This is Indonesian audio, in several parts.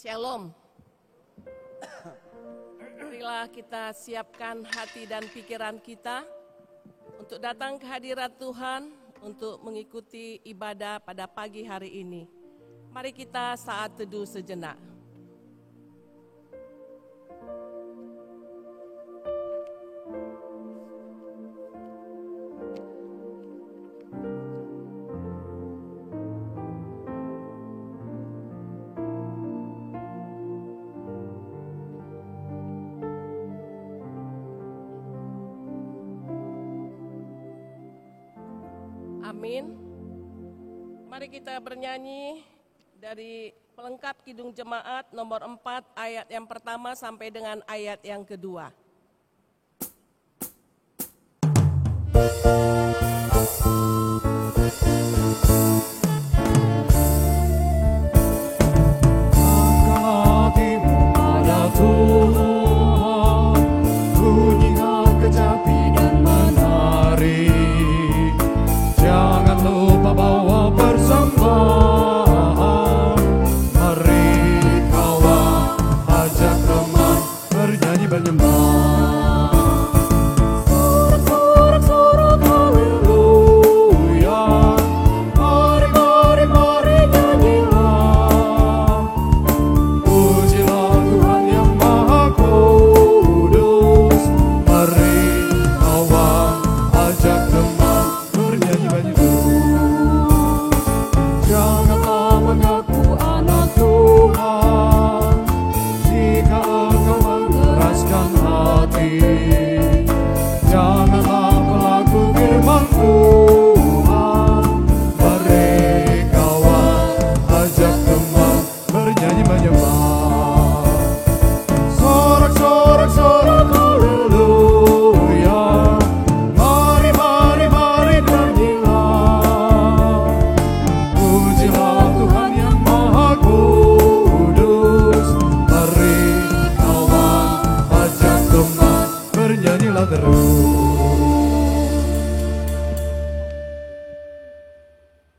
Shalom. Marilah kita siapkan hati dan pikiran kita untuk datang ke hadirat Tuhan untuk mengikuti ibadah pada pagi hari ini. Mari kita saat teduh sejenak. Amin. Mari kita bernyanyi dari pelengkap Kidung Jemaat nomor 4 ayat yang pertama sampai dengan ayat yang kedua.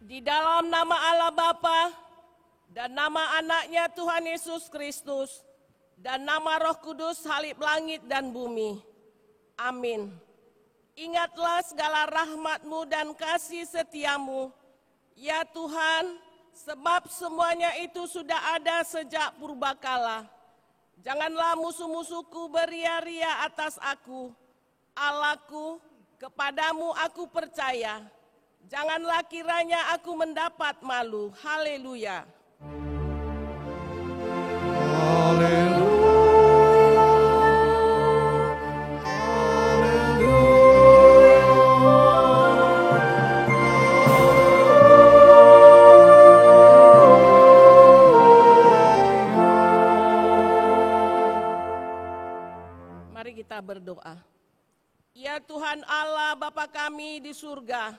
Di dalam nama Allah Bapa dan nama anaknya Tuhan Yesus Kristus dan nama Roh Kudus Halip langit dan bumi. Amin. Ingatlah segala rahmat-Mu dan kasih setia-Mu, ya Tuhan, sebab semuanya itu sudah ada sejak purbakala. Janganlah musuh-musuhku beria-ria atas aku. Allahku, kepadamu aku percaya. Janganlah kiranya aku mendapat malu. Haleluya. Mari kita berdoa. Ya Tuhan Allah Bapa kami di surga,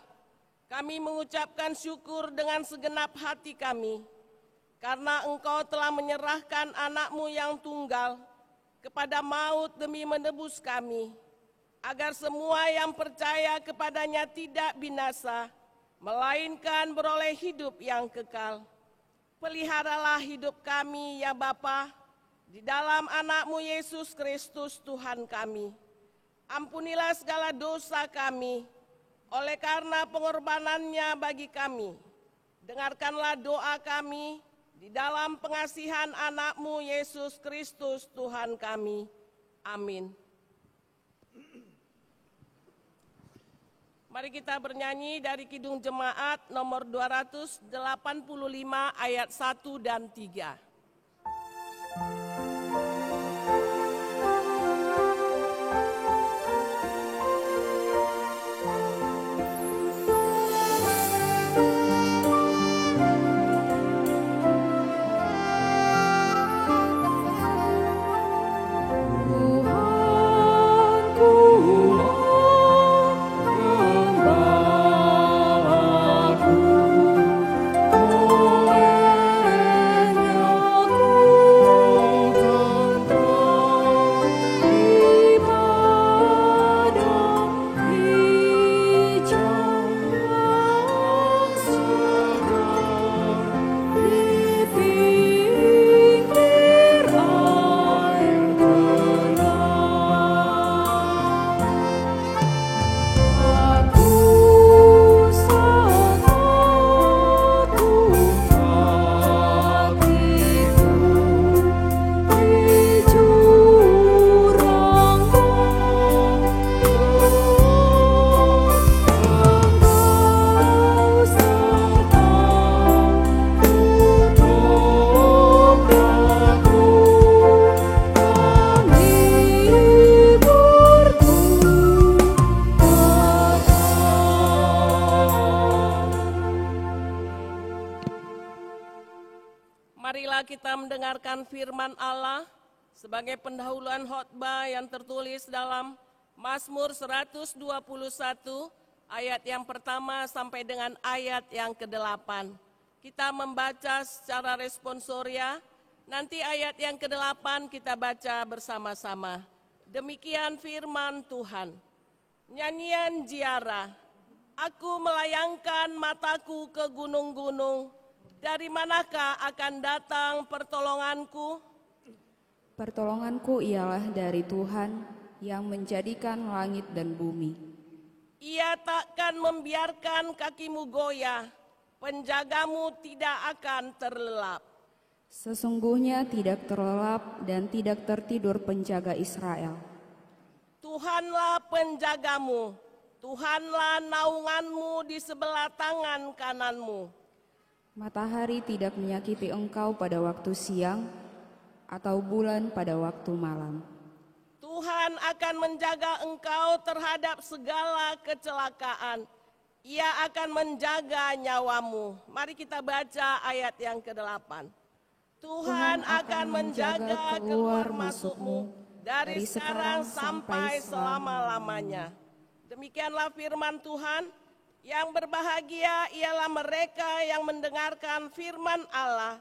kami mengucapkan syukur dengan segenap hati kami, karena Engkau telah menyerahkan anak-Mu yang tunggal kepada maut demi menebus kami, agar semua yang percaya kepadanya tidak binasa, melainkan beroleh hidup yang kekal. Peliharalah hidup kami ya Bapa, di dalam anak-Mu Yesus Kristus Tuhan kami. Ampunilah segala dosa kami, oleh karena pengorbanannya bagi kami. Dengarkanlah doa kami di dalam pengasihan anak-Mu Yesus Kristus Tuhan kami. Amin. Mari kita bernyanyi dari Kidung Jemaat nomor 285 ayat 1 dan 3. Olehnya Marilah kita mendengarkan firman Allah sebagai pendahuluan khotbah yang tertulis dalam Mazmur 121 ayat yang pertama sampai dengan ayat yang ke-8. Kita membaca secara responsoria, nanti ayat yang ke-8 kita baca bersama-sama. Demikian firman Tuhan. Nyanyian Ziarah. Aku melayangkan mataku ke gunung-gunung, dari manakah akan datang pertolonganku? Pertolonganku ialah dari Tuhan yang menjadikan langit dan bumi. Ia takkan membiarkan kakimu goyah, penjagamu tidak akan terlelap. Sesungguhnya tidak terlelap dan tidak tertidur penjaga Israel. Tuhanlah penjagamu, Tuhanlah naunganmu di sebelah tangan kananmu. Matahari tidak menyakiti engkau pada waktu siang, atau bulan pada waktu malam. Tuhan akan menjaga engkau terhadap segala kecelakaan. Ia akan menjaga nyawamu. Mari kita baca ayat yang ke-8. Tuhan akan menjaga keluar masukmu dari sekarang sampai selama-lamanya. Demikianlah firman Tuhan. Yang berbahagia ialah mereka yang mendengarkan firman Allah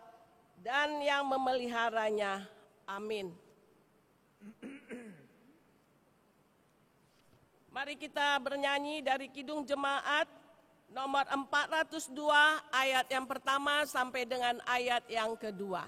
dan yang memeliharanya. Amin. Mari kita bernyanyi dari Kidung Jemaat nomor 402 ayat yang pertama sampai dengan ayat yang kedua.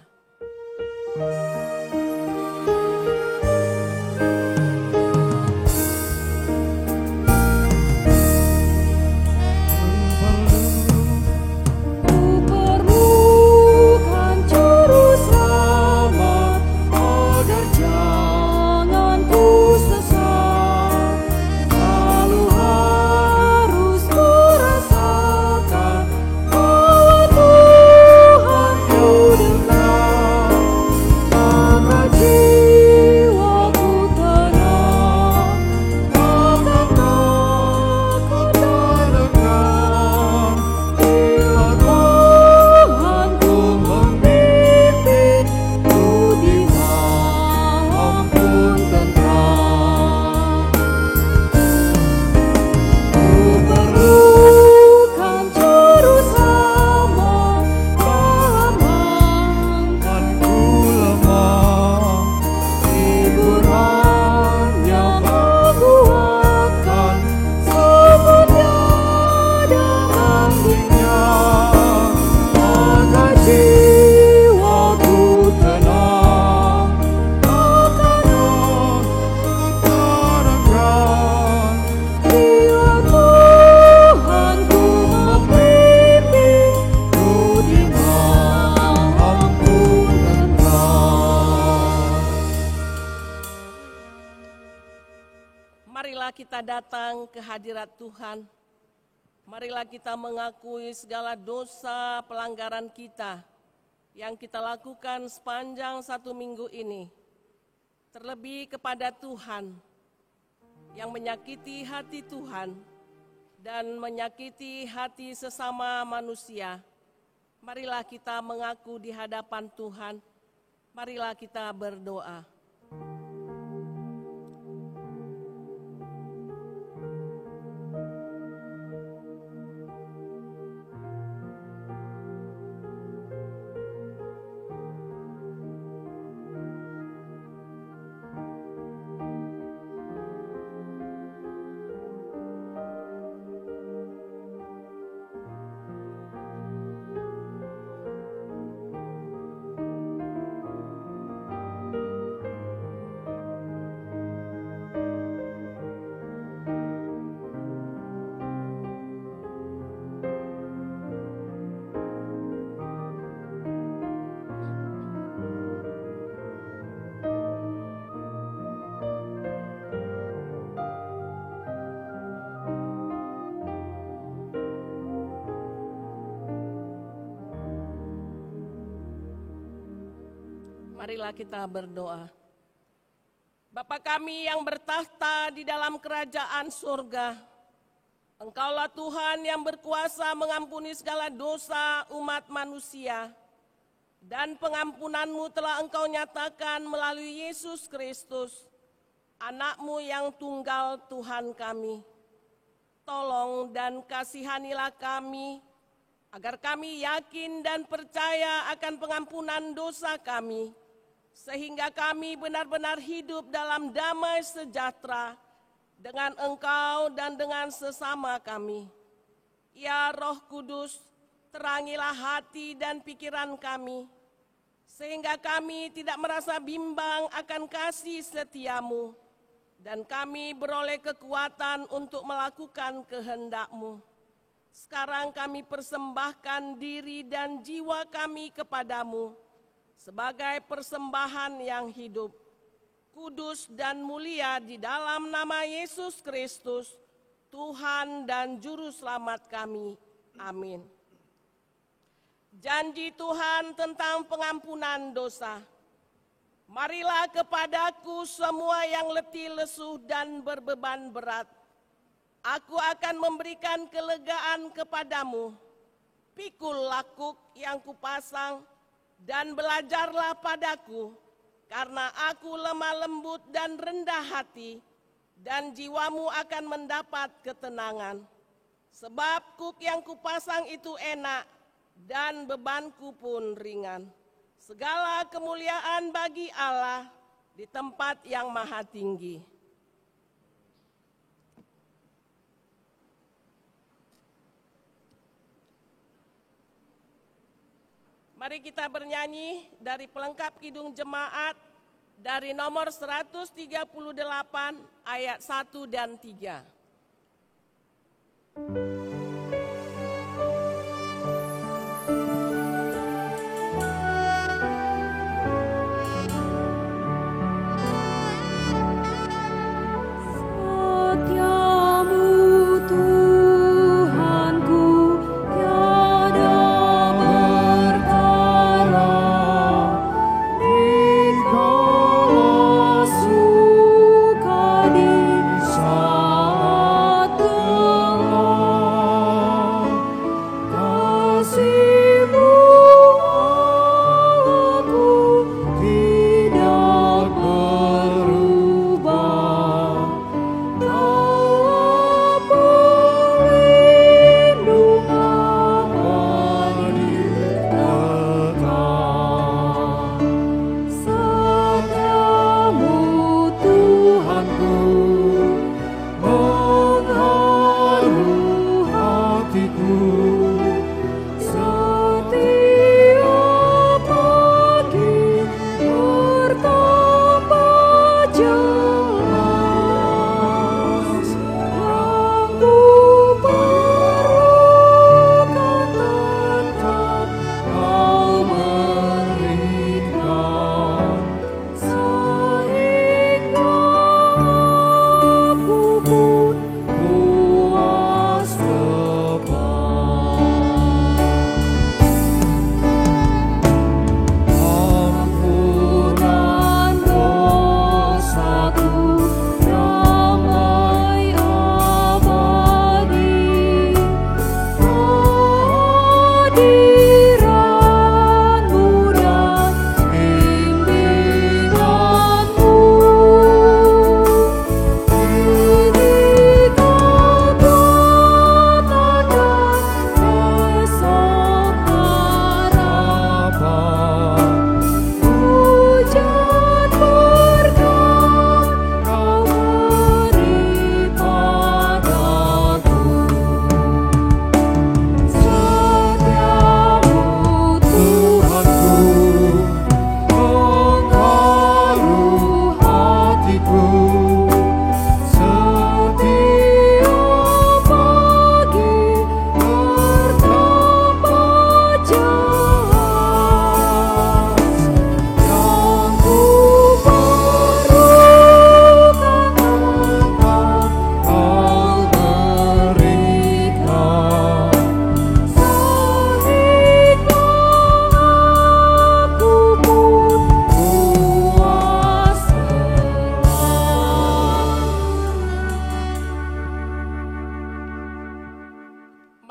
Marilah kita datang ke hadirat Tuhan. Marilah kita mengakui segala dosa pelanggaran kita yang kita lakukan sepanjang 1 minggu ini. Terlebih kepada Tuhan yang menyakiti hati Tuhan dan menyakiti hati sesama manusia. Marilah kita mengaku di hadapan Tuhan. Marilah kita berdoa. Marilah kita berdoa. Bapa kami yang bertahta di dalam kerajaan surga, Engkaulah Tuhan yang berkuasa mengampuni segala dosa umat manusia. dan pengampunan-Mu telah Engkau nyatakan melalui Yesus Kristus, Anak-Mu yang tunggal Tuhan kami. Tolong dan kasihanilah kami, agar kami yakin dan percaya akan pengampunan dosa kami, sehingga kami benar-benar hidup dalam damai sejahtera dengan Engkau dan dengan sesama kami. Ya Roh Kudus, terangilah hati dan pikiran kami, sehingga kami tidak merasa bimbang akan kasih setia-Mu, dan kami beroleh kekuatan untuk melakukan kehendak-Mu. Sekarang kami persembahkan diri dan jiwa kami kepadamu sebagai persembahan yang hidup, kudus dan mulia di dalam nama Yesus Kristus, Tuhan dan Juru Selamat kami. Amin. Janji Tuhan tentang pengampunan dosa. Marilah kepadaku semua yang letih, lesu, dan berbeban berat. Aku akan memberikan kelegaan kepadamu. Pikul lakuk yang kupasang, dan belajarlah padaku, karena aku lemah lembut dan rendah hati, dan jiwamu akan mendapat ketenangan. Sebab kuk yang kupasang itu enak, dan bebanku pun ringan. Segala kemuliaan bagi Allah di tempat yang maha tinggi. Mari kita bernyanyi dari pelengkap Kidung Jemaat dari nomor 138 ayat 1 dan 3.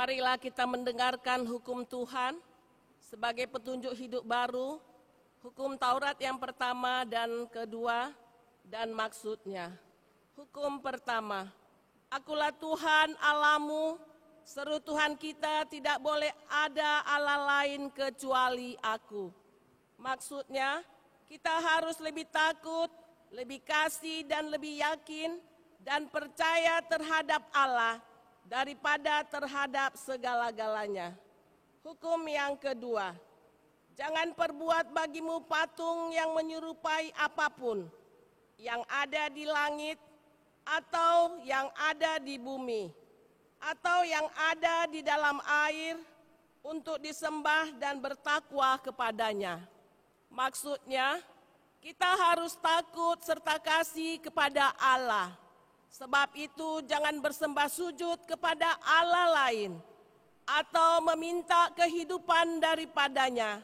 Marilah kita mendengarkan hukum Tuhan sebagai petunjuk hidup baru, hukum Taurat yang pertama dan kedua, dan maksudnya. Hukum pertama, Akulah Tuhan Allahmu, seru Tuhan kita, tidak boleh ada Allah lain kecuali Aku. Maksudnya, kita harus lebih takut, lebih kasih dan lebih yakin dan percaya terhadap Allah daripada terhadap segala-galanya. Hukum yang kedua, jangan perbuat bagimu patung yang menyerupai apapun yang ada di langit atau yang ada di bumi atau yang ada di dalam air untuk disembah dan bertakwa kepadanya. Maksudnya, kita harus takut serta kasih kepada Allah. Sebab itu jangan bersembah sujud kepada Allah lain atau meminta kehidupan daripadanya.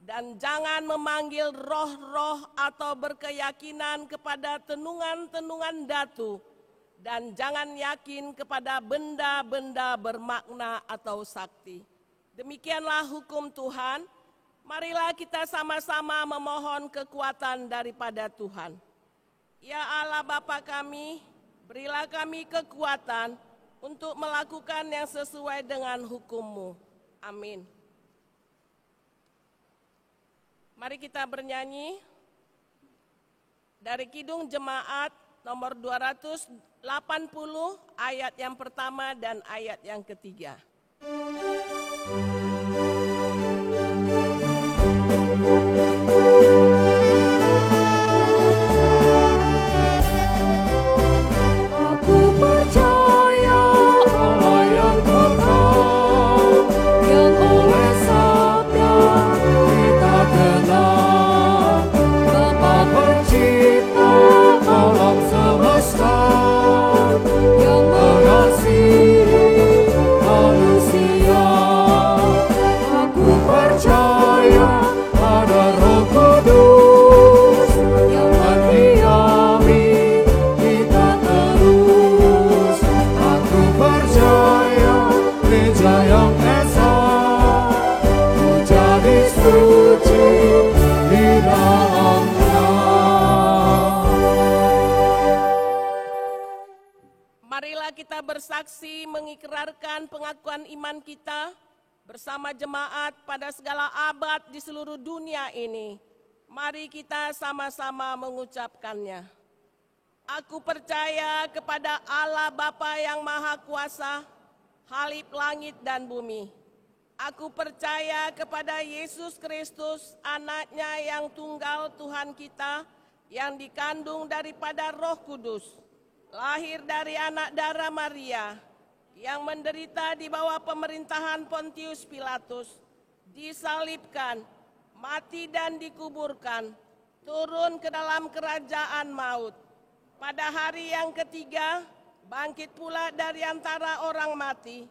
Dan jangan memanggil roh-roh atau berkeyakinan kepada tenungan-tenungan datu. Dan jangan yakin kepada benda-benda bermakna atau sakti. Demikianlah hukum Tuhan. Marilah kita sama-sama memohon kekuatan daripada Tuhan. Ya Allah Bapa kami, berilah kami kekuatan untuk melakukan yang sesuai dengan hukum-Mu. Amin. Mari kita bernyanyi dari Kidung Jemaat nomor 280 ayat yang pertama dan ayat yang ketiga. Aku percaya Allah yang kekal, yang oleh sabda kita kenal, Bapa pencipta alam semesta, yang mengasihi manusia. Aku percaya pada Roh Kudus yang mendiami kita terus. Aku percaya gereja yang esa, ku jadi suci di dalamnya. Marilah kita bersaksi mengikrarkan pengakuan iman kita bersama jemaat pada segala abad di seluruh dunia ini. Mari kita sama-sama mengucapkannya. Aku percaya kepada Allah Bapa yang Maha Kuasa, Khalif langit dan bumi. Aku percaya kepada Yesus Kristus, anaknya yang tunggal Tuhan kita, yang dikandung daripada Roh Kudus, lahir dari anak darah Maria, yang menderita di bawah pemerintahan Pontius Pilatus, disalibkan, mati dan dikuburkan, turun ke dalam kerajaan maut. Pada hari yang ketiga, bangkit pula dari antara orang mati,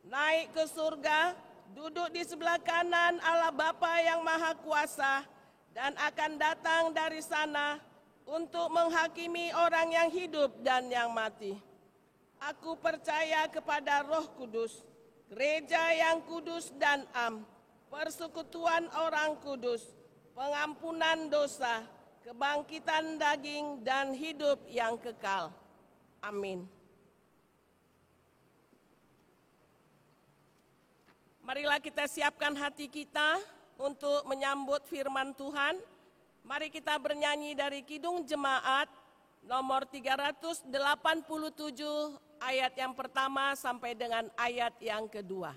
naik ke surga, duduk di sebelah kanan Allah Bapa yang Maha Kuasa, dan akan datang dari sana untuk menghakimi orang yang hidup dan yang mati. Aku percaya kepada Roh Kudus, gereja yang kudus dan am, persekutuan orang kudus, pengampunan dosa, kebangkitan daging dan hidup yang kekal. Amin. Marilah kita siapkan hati kita untuk menyambut firman Tuhan. Mari kita bernyanyi dari Kidung Jemaat nomor 387 ayat yang pertama sampai dengan ayat yang kedua.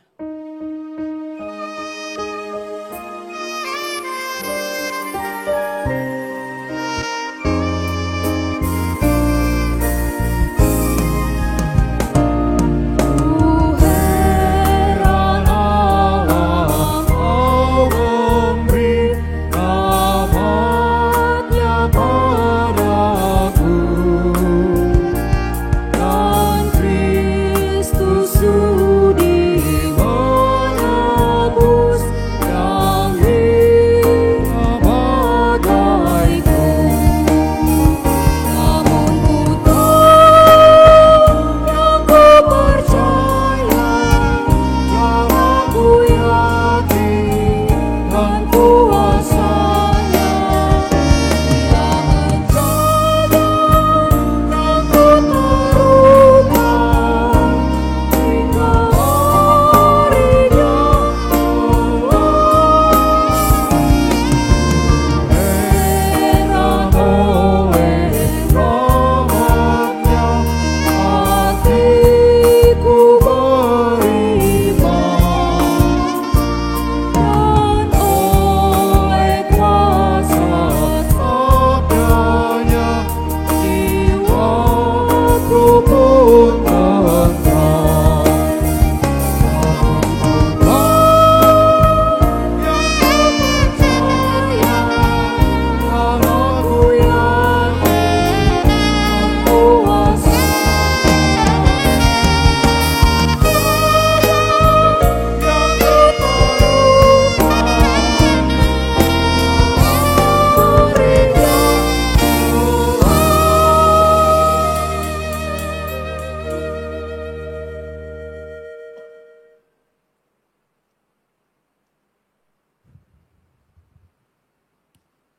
Sudi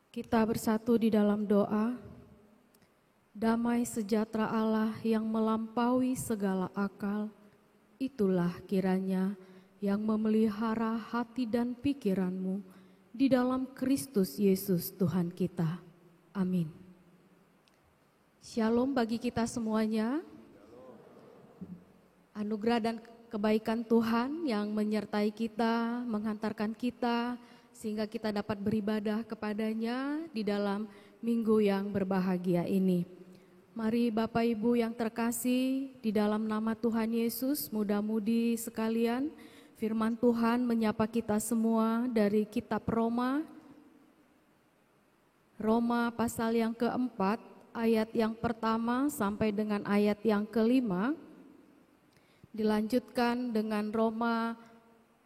Kita bersatu di dalam doa. Damai sejahtera Allah yang melampaui segala akal, itulah kiranya yang memelihara hati dan pikiranmu di dalam Kristus Yesus Tuhan kita. Amin. Shalom bagi kita semuanya. Anugerah dan kebaikan Tuhan yang menyertai kita, menghantarkan kita, sehingga kita dapat beribadah kepadanya di dalam minggu yang berbahagia ini. Mari Bapak Ibu yang terkasih, di dalam nama Tuhan Yesus, muda-mudi sekalian, firman Tuhan menyapa kita semua dari kitab Roma pasal yang keempat, ayat yang pertama sampai dengan ayat yang kelima. Dilanjutkan dengan Roma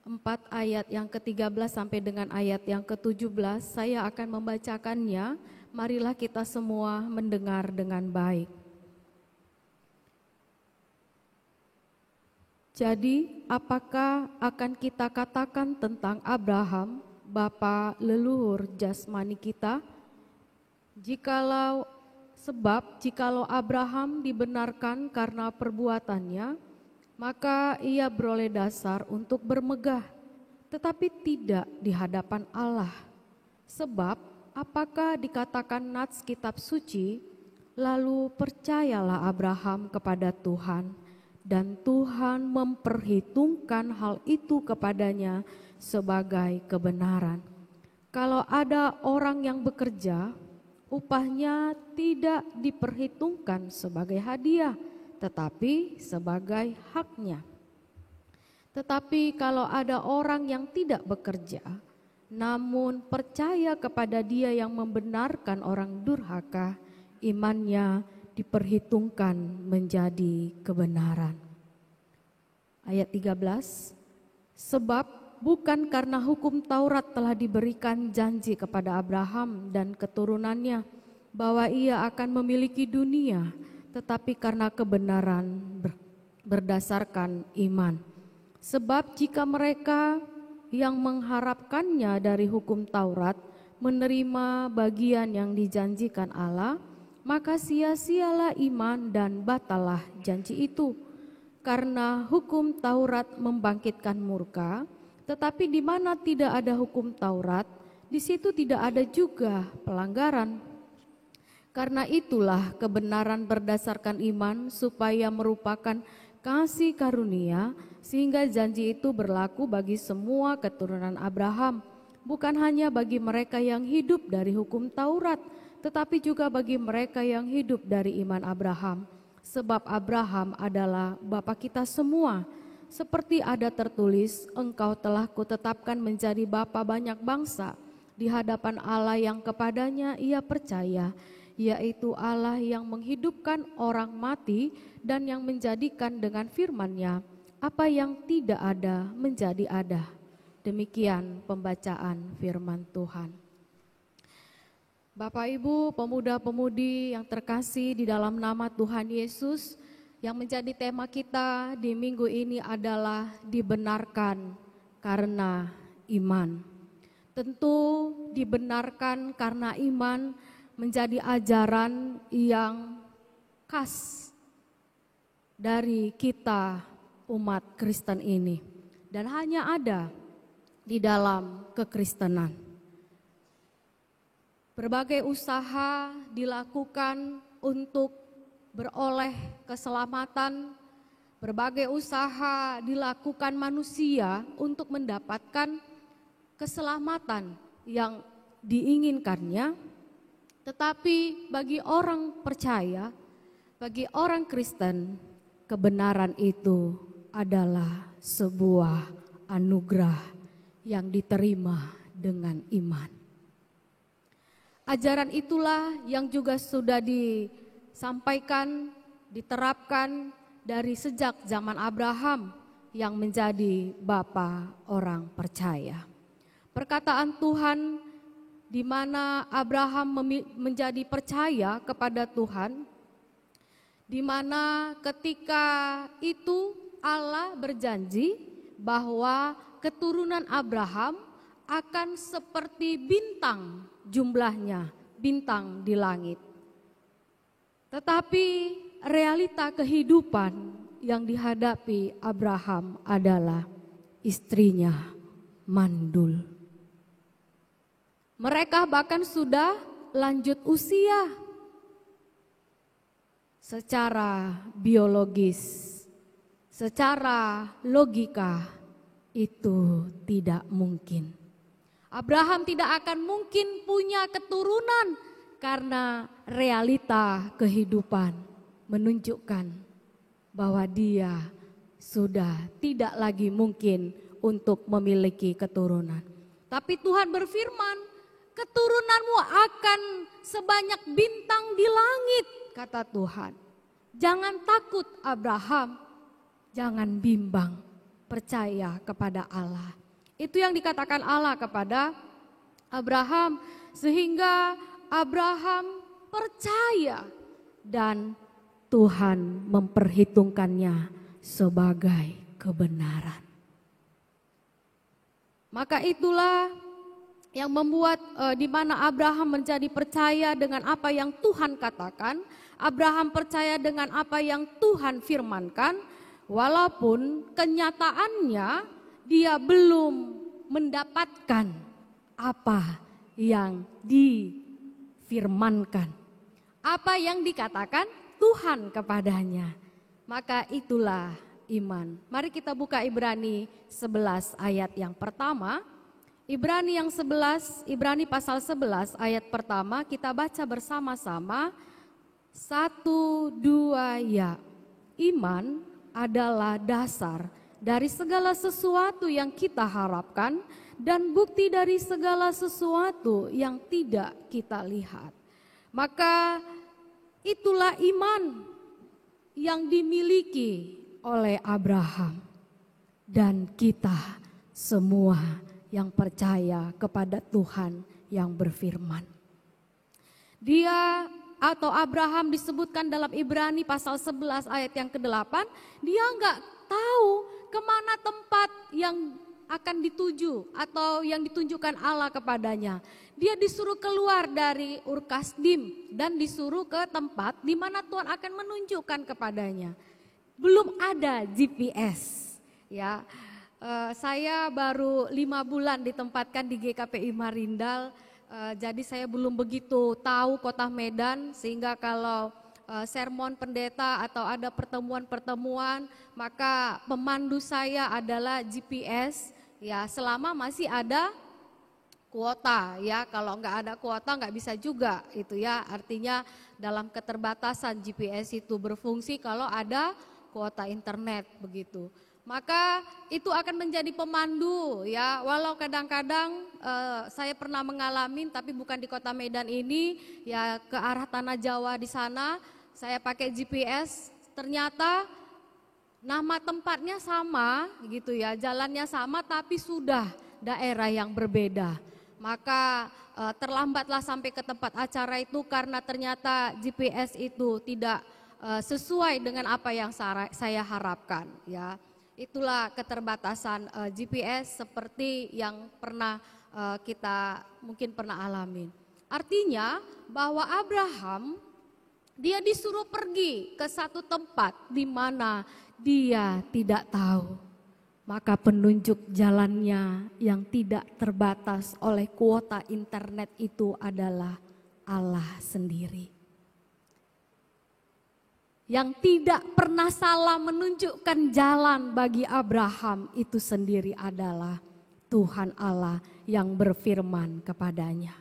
4 ayat yang ke-13 sampai dengan ayat yang ke-17, saya akan membacakannya. Marilah kita semua mendengar dengan baik. Jadi, apakah akan kita katakan tentang Abraham, bapa leluhur jasmani kita? Jikalau Abraham dibenarkan karena perbuatannya, maka ia beroleh dasar untuk bermegah, tetapi tidak di hadapan Allah. Sebab apakah dikatakan nats kitab suci, lalu percayalah Abraham kepada Tuhan, dan Tuhan memperhitungkan hal itu kepadanya sebagai kebenaran. Kalau ada orang yang bekerja, upahnya tidak diperhitungkan sebagai hadiah, tetapi sebagai haknya. Tetapi kalau ada orang yang tidak bekerja, namun percaya kepada Dia yang membenarkan orang durhaka, imannya diperhitungkan menjadi kebenaran. Ayat 13, sebab bukan karena hukum Taurat telah diberikan janji kepada Abraham dan keturunannya bahwa ia akan memiliki dunia, tetapi karena kebenaran berdasarkan iman. Sebab jika mereka yang mengharapkannya dari hukum Taurat menerima bagian yang dijanjikan Allah, maka sia-sialah iman dan batalah janji itu. Karena hukum Taurat membangkitkan murka, tetapi di mana tidak ada hukum Taurat, di situ tidak ada juga pelanggaran. Karena itulah kebenaran berdasarkan iman supaya merupakan kasih karunia, sehingga janji itu berlaku bagi semua keturunan Abraham, bukan hanya bagi mereka yang hidup dari hukum Taurat, tetapi juga bagi mereka yang hidup dari iman Abraham. Sebab Abraham adalah bapa kita semua. Seperti ada tertulis, engkau telah kutetapkan menjadi bapa banyak bangsa di hadapan Allah yang kepadanya ia percaya, yaitu Allah yang menghidupkan orang mati dan yang menjadikan dengan firman-Nya apa yang tidak ada menjadi ada. Demikian pembacaan firman Tuhan. Bapak Ibu, pemuda-pemudi yang terkasih di dalam nama Tuhan Yesus, yang menjadi tema kita di minggu ini adalah dibenarkan karena iman. Tentu dibenarkan karena iman menjadi ajaran yang khas dari kita umat Kristen ini, dan hanya ada di dalam kekristenan. Berbagai usaha dilakukan untuk beroleh keselamatan, berbagai usaha dilakukan manusia untuk mendapatkan keselamatan yang diinginkannya. Tetapi bagi orang percaya, bagi orang Kristen, kebenaran itu adalah sebuah anugerah yang diterima dengan iman. Ajaran itulah yang juga sudah disampaikan, diterapkan dari sejak zaman Abraham yang menjadi bapa orang percaya. Perkataan Tuhan di mana Abraham menjadi percaya kepada Tuhan, di mana ketika itu Allah berjanji bahwa keturunan Abraham akan seperti bintang jumlahnya bintang di langit. Tetapi realita kehidupan yang dihadapi Abraham adalah istrinya mandul. Mereka bahkan sudah lanjut usia. Secara biologis, secara logika itu tidak mungkin. Abraham tidak akan mungkin punya keturunan karena realita kehidupan menunjukkan bahwa dia sudah tidak lagi mungkin untuk memiliki keturunan. Tapi Tuhan berfirman, keturunanmu akan sebanyak bintang di langit, kata Tuhan. Jangan takut Abraham, jangan bimbang, percaya kepada Allah. Itu yang dikatakan Allah kepada Abraham, sehingga Abraham percaya dan Tuhan memperhitungkannya sebagai kebenaran. Maka itulah yang membuat di mana Abraham menjadi percaya dengan apa yang Tuhan katakan, Abraham percaya dengan apa yang Tuhan firmankan, walaupun kenyataannya dia belum mendapatkan apa yang difirmankan, apa yang dikatakan Tuhan kepadanya. Maka itulah iman. Mari kita buka Ibrani 11 ayat yang pertama. Ibrani pasal 11 ayat pertama, kita baca bersama-sama. 1, 2, ya. Iman adalah dasar dari segala sesuatu yang kita harapkan dan bukti dari segala sesuatu yang tidak kita lihat. Maka itulah iman yang dimiliki oleh Abraham dan kita semua yang percaya kepada Tuhan yang berfirman. Dia atau Abraham disebutkan dalam Ibrani pasal 11 ayat yang ke-8, dia enggak tahu kemana tempat yang akan dituju atau yang ditunjukkan Allah kepadanya. Dia disuruh keluar dari Ur Kasdim dan disuruh ke tempat di mana Tuhan akan menunjukkan kepadanya. Belum ada GPS, ya. Saya baru 5 bulan ditempatkan di GKPI Marindal, jadi saya belum begitu tahu kota Medan, sehingga kalau sermon pendeta atau ada pertemuan-pertemuan, maka pemandu saya adalah GPS, ya, selama masih ada kuota, ya. Kalau nggak ada kuota nggak bisa juga, itu ya. Artinya dalam keterbatasan GPS itu berfungsi kalau ada kuota internet, begitu. Maka itu akan menjadi pemandu, ya. Walau kadang-kadang saya pernah mengalami, tapi bukan di kota Medan ini, ya, ke arah Tanah Jawa di sana, saya pakai GPS, ternyata nama tempatnya sama, gitu ya, jalannya sama, tapi sudah daerah yang berbeda. Maka terlambatlah sampai ke tempat acara itu karena ternyata GPS itu tidak sesuai dengan apa yang saya harapkan, ya. Itulah keterbatasan GPS seperti yang pernah kita mungkin pernah alami. Artinya bahwa Abraham dia disuruh pergi ke satu tempat di mana dia tidak tahu. Maka penunjuk jalannya yang tidak terbatas oleh kuota internet itu adalah Allah sendiri. Yang tidak pernah salah menunjukkan jalan bagi Abraham itu sendiri adalah Tuhan Allah yang berfirman kepadanya.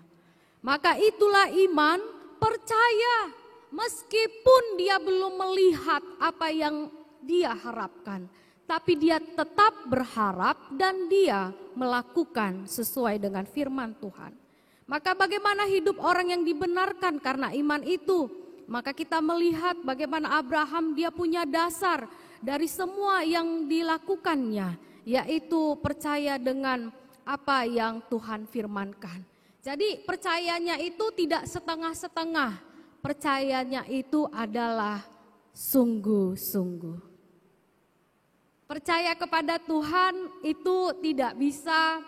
Maka itulah iman, percaya meskipun dia belum melihat apa yang dia harapkan, tapi dia tetap berharap dan dia melakukan sesuai dengan firman Tuhan. Maka bagaimana hidup orang yang dibenarkan karena iman itu? Maka kita melihat bagaimana Abraham dia punya dasar dari semua yang dilakukannya, yaitu percaya dengan apa yang Tuhan firmankan. Jadi percayanya itu tidak setengah-setengah, percayanya itu adalah sungguh-sungguh. Percaya kepada Tuhan itu tidak bisa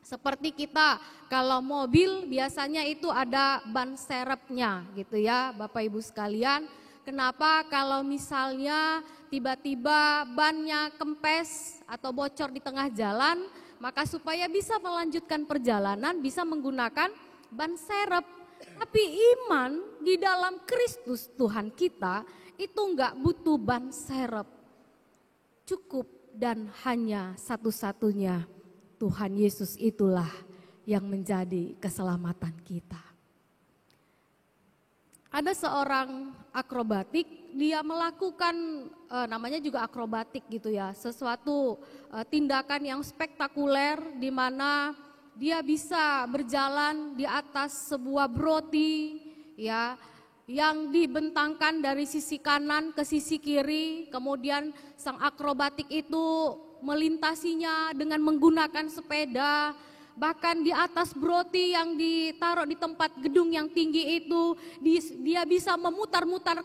Seperti kita kalau mobil biasanya itu ada ban serepnya gitu ya Bapak Ibu sekalian. Kenapa kalau misalnya tiba-tiba bannya kempes atau bocor di tengah jalan, maka supaya bisa melanjutkan perjalanan bisa menggunakan ban serep. Tapi iman di dalam Kristus Tuhan kita itu enggak butuh ban serep. Cukup dan hanya satu-satunya Tuhan Yesus itulah yang menjadi keselamatan kita. Ada seorang akrobatik, dia melakukan namanya juga akrobatik gitu ya, sesuatu tindakan yang spektakuler di mana dia bisa berjalan di atas sebuah broti ya, yang dibentangkan dari sisi kanan ke sisi kiri, kemudian sang akrobatik itu melintasinya dengan menggunakan sepeda, bahkan di atas broti yang ditaruh di tempat gedung yang tinggi itu, dia bisa memutar-mutar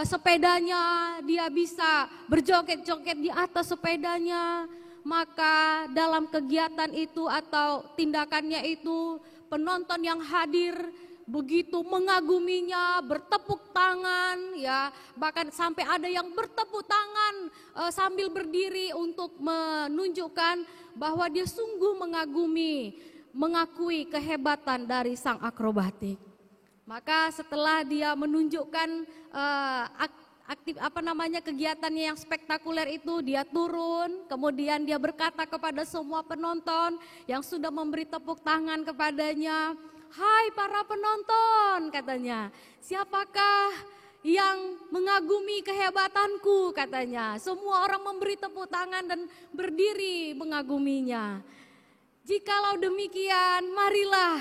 sepedanya, dia bisa berjoget-joget di atas sepedanya. Maka dalam kegiatan itu atau tindakannya itu, penonton yang hadir begitu mengaguminya, bertepuk tangan ya, bahkan sampai ada yang bertepuk tangan sambil berdiri untuk menunjukkan bahwa dia sungguh mengakui kehebatan dari sang akrobatik. Maka setelah dia menunjukkan kegiatannya yang spektakuler itu, dia turun, kemudian dia berkata kepada semua penonton yang sudah memberi tepuk tangan kepadanya, "Hai para penonton," katanya, "siapakah yang mengagumi kehebatanku?" katanya. Semua orang memberi tepuk tangan dan berdiri mengaguminya. "Jikalau demikian, marilah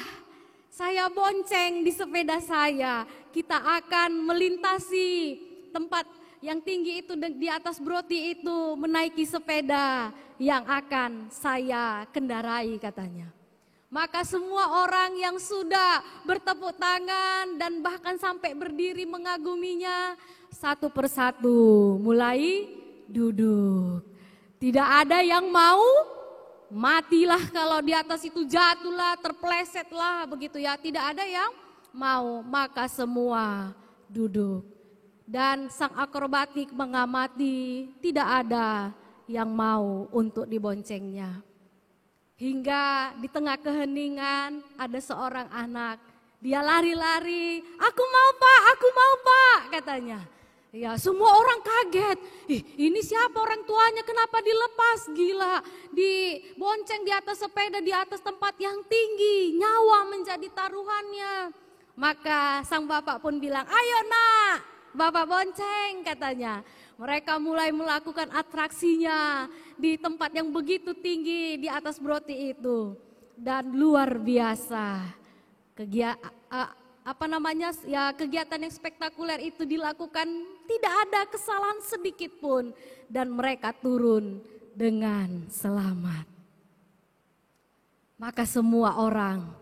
saya bonceng di sepeda saya. Kita akan melintasi tempat yang tinggi itu di atas broti itu, menaiki sepeda yang akan saya kendarai," katanya. Maka semua orang yang sudah bertepuk tangan dan bahkan sampai berdiri mengaguminya, satu persatu mulai duduk. Tidak ada yang mau, matilah kalau di atas itu, jatuhlah, terplesetlah begitu ya. Tidak ada yang mau, maka semua duduk. Dan sang akrobatik mengamati, tidak ada yang mau untuk diboncengnya. Hingga di tengah keheningan ada seorang anak, dia lari-lari, "Aku mau pak," katanya. Ya, semua orang kaget, ini siapa orang tuanya, kenapa dilepas, gila, dibonceng di atas sepeda, di atas tempat yang tinggi, nyawa menjadi taruhannya. Maka sang bapak pun bilang, "Ayo nak, bapak bonceng," katanya. Mereka mulai melakukan atraksinya di tempat yang begitu tinggi di atas broti itu. Dan luar biasa kegiatan yang spektakuler itu dilakukan, tidak ada kesalahan sedikit pun, dan mereka turun dengan selamat. Maka semua orang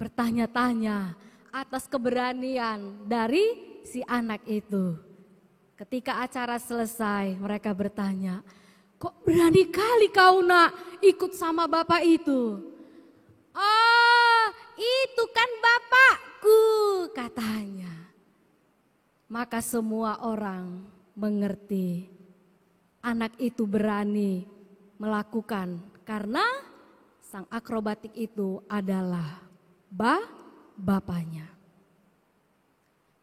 bertanya-tanya atas keberanian dari si anak itu. Ketika acara selesai, mereka bertanya, "Kok berani kali kau nak ikut sama bapak itu?" "Oh, itu kan bapakku," katanya. Maka semua orang mengerti anak itu berani melakukan karena sang akrobatik itu adalah bapaknya.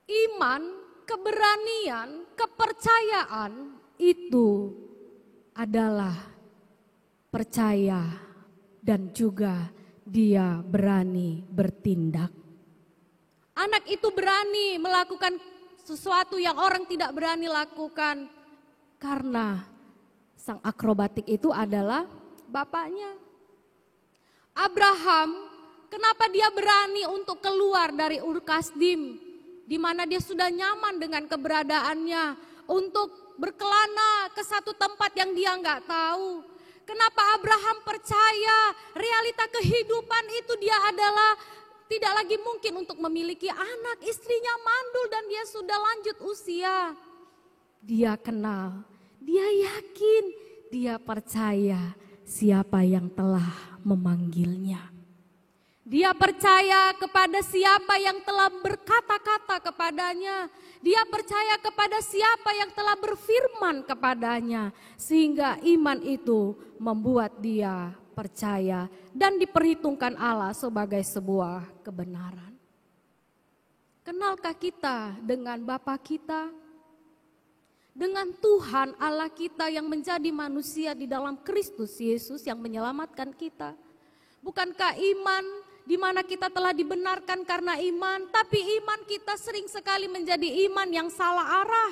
Iman, keberanian, kepercayaan itu adalah percaya dan juga dia berani bertindak. Anak itu berani melakukan sesuatu yang orang tidak berani lakukan karena sang akrobatik itu adalah bapaknya. Abraham, kenapa dia berani untuk keluar dari Ur Kasdim, di mana dia sudah nyaman dengan keberadaannya, untuk berkelana ke satu tempat yang dia nggak tahu. Kenapa Abraham percaya realita kehidupan itu dia adalah tidak lagi mungkin untuk memiliki anak, istrinya mandul dan dia sudah lanjut usia. Dia kenal, dia yakin, dia percaya siapa yang telah memanggilnya. Dia percaya kepada siapa yang telah berkata-kata kepadanya. Dia percaya kepada siapa yang telah berfirman kepadanya. Sehingga iman itu membuat dia percaya dan diperhitungkan Allah sebagai sebuah kebenaran. Kenalkah kita dengan Bapa kita? Dengan Tuhan Allah kita yang menjadi manusia di dalam Kristus Yesus yang menyelamatkan kita? Bukankah iman di mana kita telah dibenarkan karena iman, tapi iman kita sering sekali menjadi iman yang salah arah.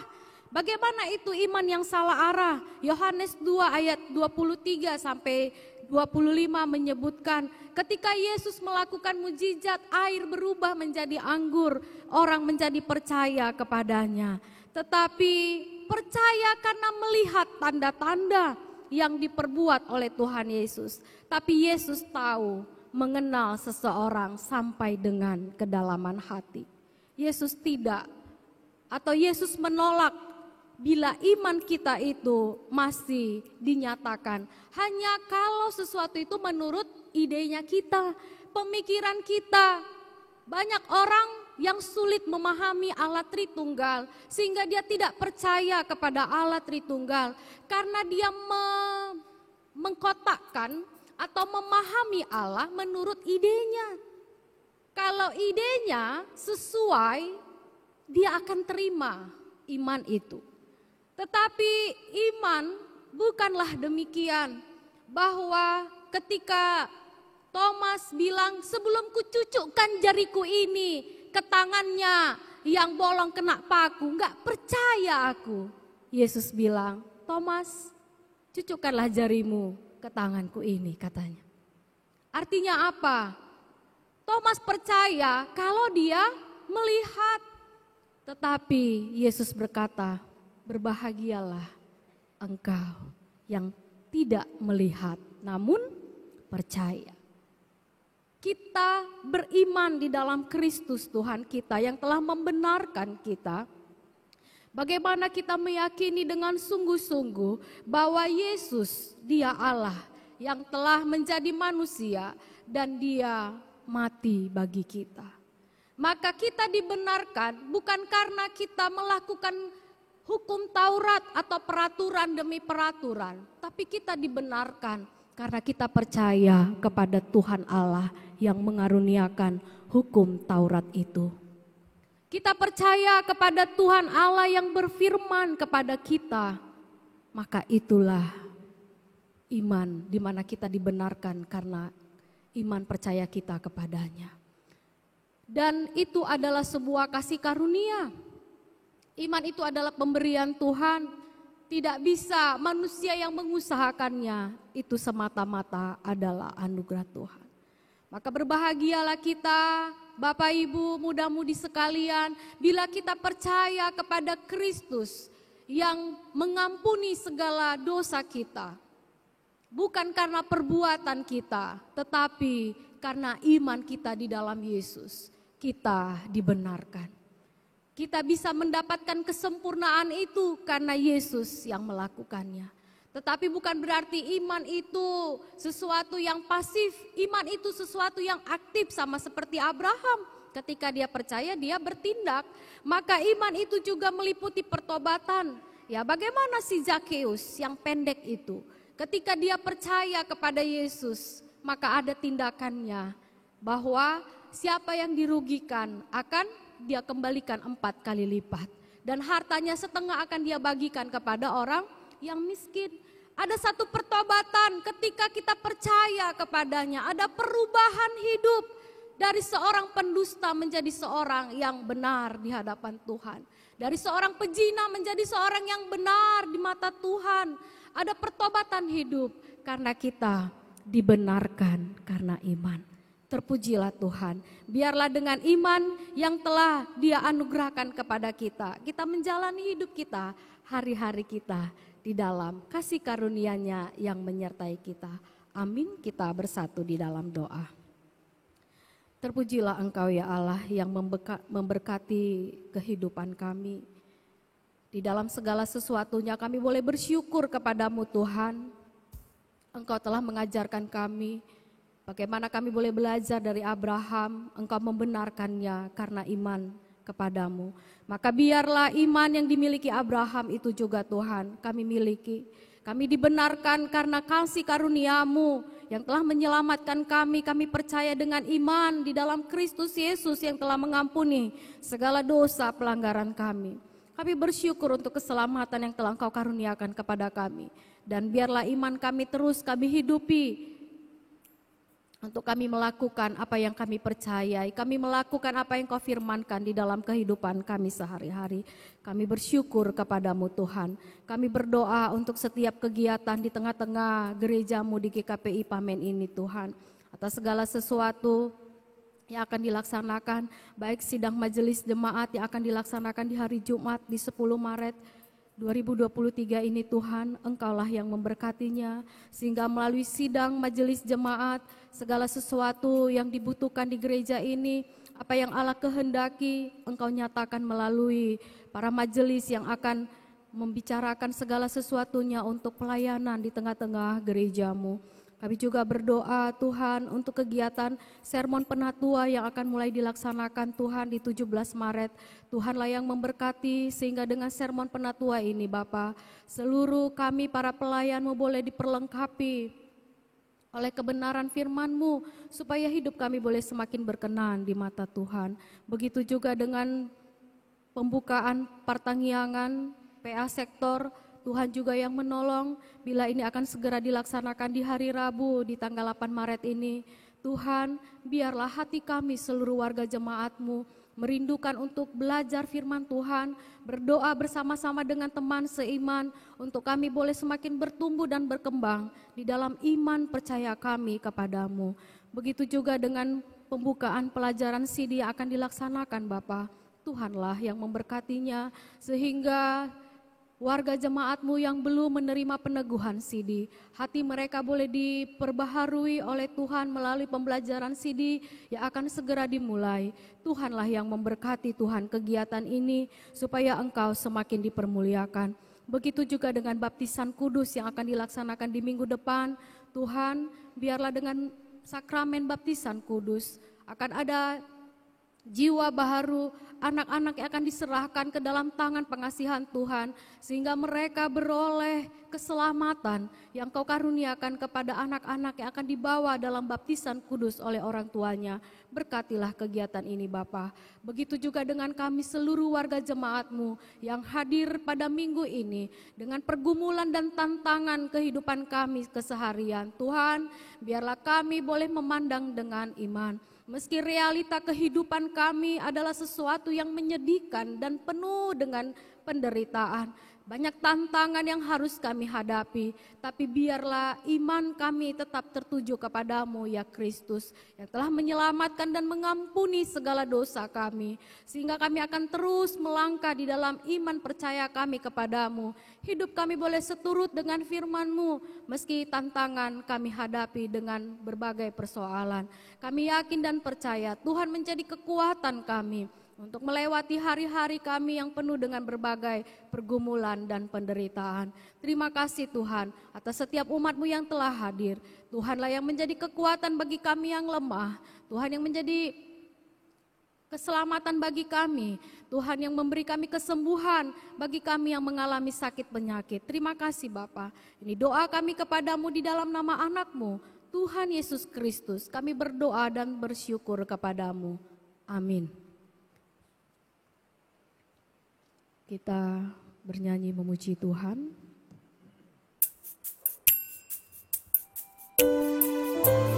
Bagaimana itu iman yang salah arah? Yohanes 2 ayat 23 sampai 25 menyebutkan ketika Yesus melakukan mujizat, air berubah menjadi anggur, orang menjadi percaya kepadanya. Tetapi percaya karena melihat tanda-tanda yang diperbuat oleh Tuhan Yesus. Tapi Yesus tahu mengenal seseorang sampai dengan kedalaman hati. Yesus tidak, atau Yesus menolak bila iman kita itu masih dinyatakan hanya kalau sesuatu itu menurut idenya kita, pemikiran kita. Banyak orang yang sulit memahami Allah Tritunggal sehingga dia tidak percaya kepada Allah Tritunggal karena dia mengkotakkan atau memahami Allah menurut idenya. Kalau idenya sesuai, dia akan terima iman itu. Tetapi iman bukanlah demikian, bahwa ketika Thomas bilang, sebelum kucucukkan jariku ini ke tangannya yang bolong kena paku, enggak percaya aku. Yesus bilang, Thomas, cucukkanlah jarimu ke tanganku ini, katanya. Artinya apa? Thomas percaya kalau dia melihat. Tetapi Yesus berkata, berbahagialah engkau yang tidak melihat namun percaya. Kita beriman di dalam Kristus Tuhan kita yang telah membenarkan kita. Bagaimana kita meyakini dengan sungguh-sungguh bahwa Yesus, dia Allah yang telah menjadi manusia dan dia mati bagi kita. Maka kita dibenarkan bukan karena kita melakukan hukum Taurat atau peraturan demi peraturan. Tapi kita dibenarkan karena kita percaya kepada Tuhan Allah yang mengaruniakan hukum Taurat itu. Kita percaya kepada Tuhan Allah yang berfirman kepada kita, maka itulah iman di mana kita dibenarkan karena iman percaya kita kepadanya. Dan itu adalah sebuah kasih karunia. Iman itu adalah pemberian Tuhan, tidak bisa manusia yang mengusahakannya, itu semata-mata adalah anugerah Tuhan. Maka berbahagialah kita, Bapak Ibu muda-mudi sekalian, bila kita percaya kepada Kristus yang mengampuni segala dosa kita. Bukan karena perbuatan kita, tetapi karena iman kita di dalam Yesus, kita dibenarkan. Kita bisa mendapatkan kesempurnaan itu karena Yesus yang melakukannya. Tetapi bukan berarti iman itu sesuatu yang pasif, iman itu sesuatu yang aktif sama seperti Abraham. Ketika dia percaya, dia bertindak. Maka iman itu juga meliputi pertobatan. Ya, bagaimana si Zakeus yang pendek itu? Ketika dia percaya kepada Yesus, maka ada tindakannya bahwa siapa yang dirugikan akan dia kembalikan 4 kali lipat. Dan hartanya setengah akan dia bagikan kepada orang yang miskin. Ada satu pertobatan ketika kita percaya kepadanya. Ada perubahan hidup dari seorang pendusta menjadi seorang yang benar di hadapan Tuhan. Dari seorang pezina menjadi seorang yang benar di mata Tuhan. Ada pertobatan hidup karena kita dibenarkan karena iman. Terpujilah Tuhan. Biarlah dengan iman yang telah Dia anugerahkan kepada kita, kita menjalani hidup kita, hari-hari kita di dalam kasih karunia-Nya yang menyertai kita. Amin. Kita bersatu di dalam doa. Terpujilah Engkau ya Allah yang memberkati kehidupan kami. Di dalam segala sesuatunya kami boleh bersyukur kepadamu Tuhan. Engkau telah mengajarkan kami Bagaimana kami boleh belajar dari Abraham, Engkau membenarkannya karena iman kepadamu. Maka biarlah iman yang dimiliki Abraham itu juga Tuhan kami miliki. Kami dibenarkan karena kasih karunia-Mu yang telah menyelamatkan kami. Kami percaya dengan iman di dalam Kristus Yesus yang telah mengampuni segala dosa pelanggaran kami. Kami bersyukur untuk keselamatan yang telah Engkau karuniakan kepada kami. Dan biarlah iman kami terus kami hidupi untuk kami melakukan apa yang kami percayai, kami melakukan apa yang Kau firmankan di dalam kehidupan kami sehari-hari. Kami bersyukur kepadamu Tuhan. Kami berdoa untuk setiap kegiatan di tengah-tengah gerejamu di GKPI Pamen ini Tuhan. Atas segala sesuatu yang akan dilaksanakan, baik sidang majelis jemaat yang akan dilaksanakan di hari Jumat di 10 Maret 2023 ini Tuhan, Engkaulah yang memberkatinya, sehingga melalui sidang majelis jemaat, segala sesuatu yang dibutuhkan di gereja ini, apa yang Allah kehendaki, Engkau nyatakan melalui para majelis yang akan membicarakan segala sesuatunya untuk pelayanan di tengah-tengah gerejamu. Kami juga berdoa Tuhan untuk kegiatan sermon penatua yang akan mulai dilaksanakan Tuhan di 17 Maret. Tuhanlah yang memberkati sehingga dengan sermon penatua ini Bapa, seluruh kami para pelayan-Mu boleh diperlengkapi oleh kebenaran firman-Mu supaya hidup kami boleh semakin berkenan di mata Tuhan. Begitu juga dengan pembukaan pertanggiangan PA sektor, Tuhan juga yang menolong bila ini akan segera dilaksanakan di hari Rabu di tanggal 8 Maret ini. Tuhan, biarlah hati kami seluruh warga jemaat-Mu merindukan untuk belajar firman Tuhan, berdoa bersama-sama dengan teman seiman untuk kami boleh semakin bertumbuh dan berkembang di dalam iman percaya kami kepadamu. Begitu juga dengan pembukaan pelajaran CD yang akan dilaksanakan Bapa. Tuhanlah yang memberkatinya sehingga warga jemaat-Mu yang belum menerima peneguhan CD, hati mereka boleh diperbaharui oleh Tuhan melalui pembelajaran CD yang akan segera dimulai. Tuhanlah yang memberkati Tuhan kegiatan ini supaya Engkau semakin dipermuliakan. Begitu juga dengan baptisan kudus yang akan dilaksanakan di minggu depan. Tuhan, biarlah dengan sakramen baptisan kudus akan ada jiwa baharu, anak-anak yang akan diserahkan ke dalam tangan pengasihan Tuhan, sehingga mereka beroleh keselamatan yang Kau karuniakan kepada anak-anak yang akan dibawa dalam baptisan kudus oleh orang tuanya. Berkatilah kegiatan ini Bapa. Begitu juga dengan kami seluruh warga jemaat-Mu yang hadir pada minggu ini dengan pergumulan dan tantangan kehidupan kami keseharian. Tuhan, biarlah kami boleh memandang dengan iman. Meski realita kehidupan kami adalah sesuatu yang menyedihkan dan penuh dengan penderitaan, banyak tantangan yang harus kami hadapi, tapi biarlah iman kami tetap tertuju kepadamu ya Kristus yang telah menyelamatkan dan mengampuni segala dosa kami, sehingga kami akan terus melangkah di dalam iman percaya kami kepadamu. Hidup kami boleh seturut dengan firman-Mu, meski tantangan kami hadapi dengan berbagai persoalan. Kami yakin dan percaya Tuhan menjadi kekuatan kami untuk melewati hari-hari kami yang penuh dengan berbagai pergumulan dan penderitaan. Terima kasih Tuhan atas setiap umat-Mu yang telah hadir. Tuhanlah yang menjadi kekuatan bagi kami yang lemah. Tuhan yang menjadi keselamatan bagi kami. Tuhan yang memberi kami kesembuhan bagi kami yang mengalami sakit penyakit. Terima kasih Bapa. Ini doa kami kepadamu di dalam nama anak-Mu, Tuhan Yesus Kristus. Kami berdoa dan bersyukur kepadamu. Amin. Kita bernyanyi memuji Tuhan. Tuhan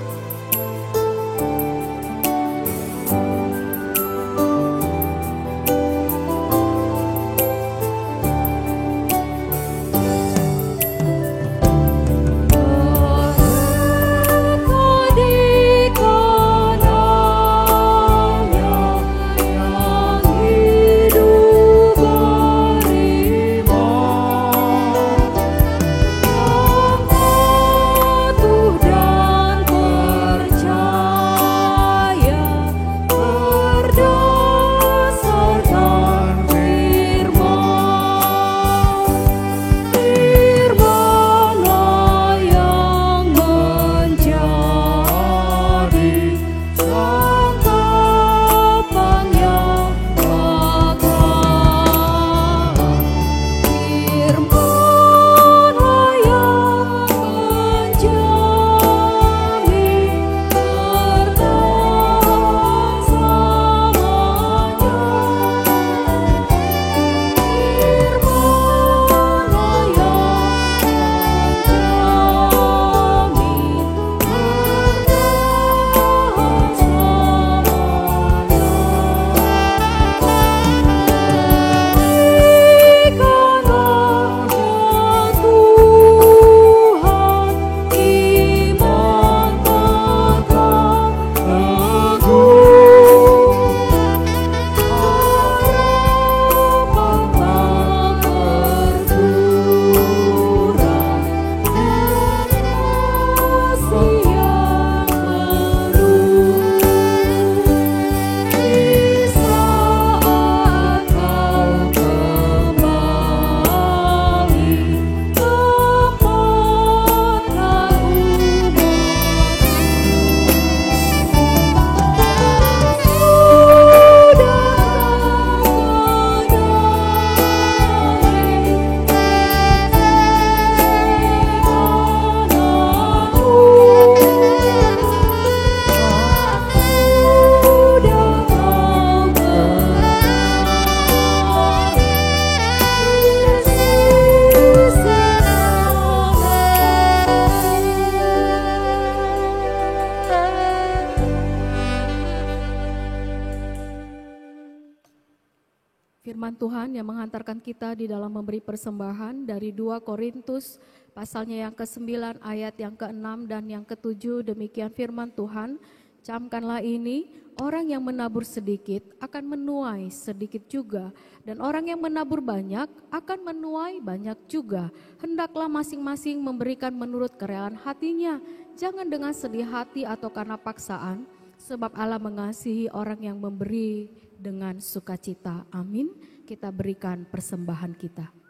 Firman Tuhan yang menghantarkan kita di dalam memberi persembahan dari 2 Korintus pasalnya yang ke-9 ayat yang ke-6 dan yang ke-7. Demikian firman Tuhan, camkanlah ini, orang yang menabur sedikit akan menuai sedikit juga, dan orang yang menabur banyak akan menuai banyak juga. Hendaklah masing-masing memberikan menurut kerelaan hatinya, jangan dengan sedih hati atau karena paksaan, sebab Allah mengasihi orang yang memberi dengan sukacita. Amin. Kita berikan persembahan kita.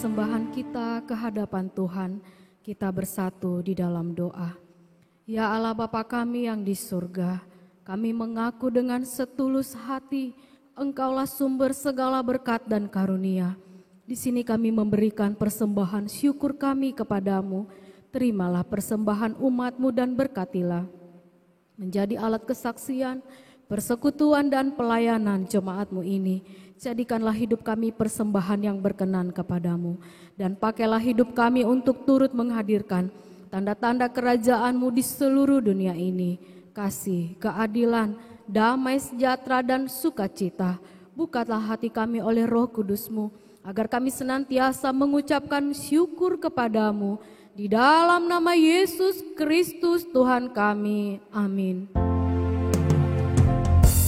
persembahan kita ke hadapan Tuhan, kita bersatu di dalam doa. Ya Allah Bapa kami yang di surga, kami mengaku dengan setulus hati, Engkaulah sumber segala berkat dan karunia. Di sini kami memberikan persembahan syukur kami kepadamu. Terimalah persembahan umat-Mu dan berkatilah. Menjadi alat kesaksian, persekutuan dan pelayanan jemaat-Mu ini. Jadikanlah hidup kami persembahan yang berkenan kepadamu, dan pakailah hidup kami untuk turut menghadirkan tanda-tanda kerajaan-Mu di seluruh dunia ini. Kasih, keadilan, damai sejahtera dan sukacita. Bukalah hati kami oleh Roh Kudus-Mu, agar kami senantiasa mengucapkan syukur kepadamu. Di dalam nama Yesus Kristus Tuhan kami. Amin.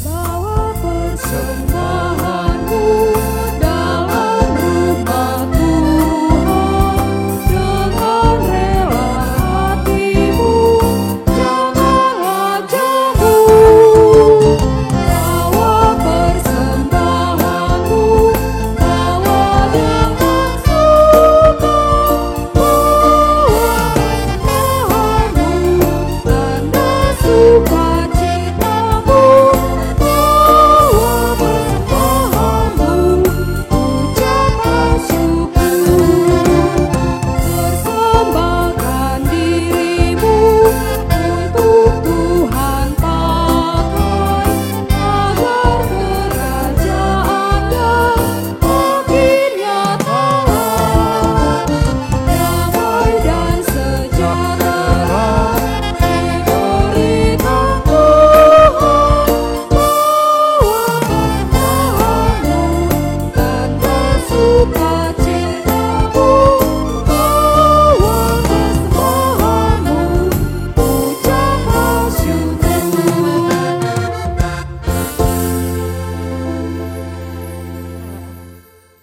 Bawa persembahanmu dalam rumah Tuhan, dengan rela hatimu, janganlah jauh. Bawa persembahanmu, bawa dengan suka, bawa persembahanmu, tanda sukacitamu.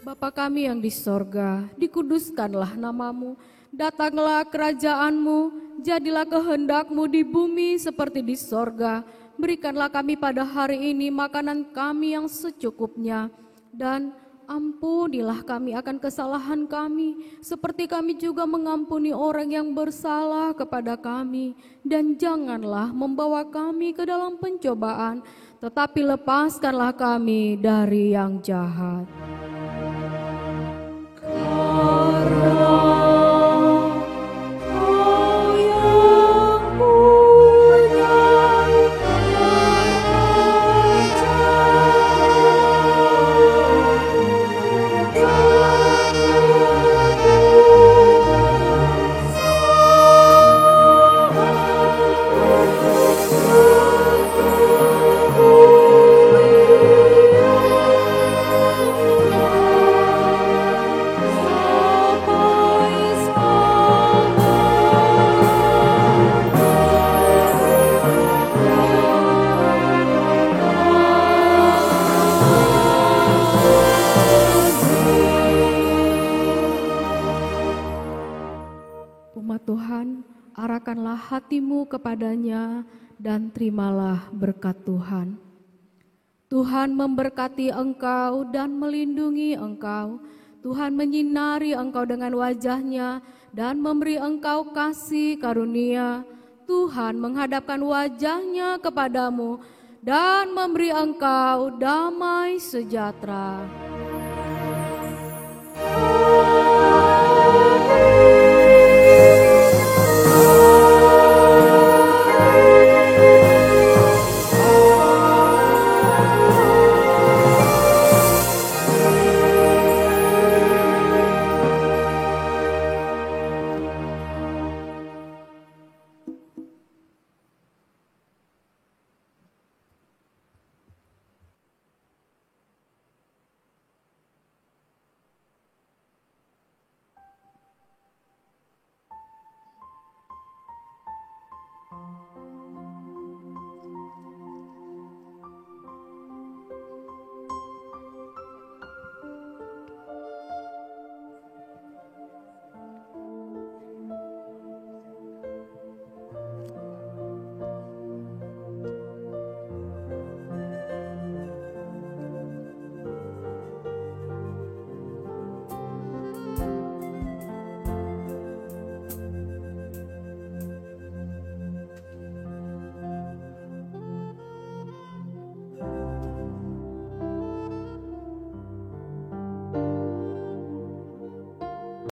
Bapa kami yang di sorga, dikuduskanlah namamu, datanglah kerajaan-Mu, jadilah kehendak-Mu di bumi seperti di sorga. Berikanlah kami pada hari ini makanan kami yang secukupnya, dan ampunilah kami akan kesalahan kami, seperti kami juga mengampuni orang yang bersalah kepada kami. Dan janganlah membawa kami ke dalam pencobaan, tetapi lepaskanlah kami dari yang jahat. Tuhan, arahkanlah hatimu kepadanya dan terimalah berkat Tuhan. Tuhan memberkati engkau dan melindungi engkau. Tuhan menyinari engkau dengan wajah-Nya dan memberi engkau kasih karunia. Tuhan menghadapkan wajah-Nya kepadamu dan memberi engkau damai sejahtera. Amin.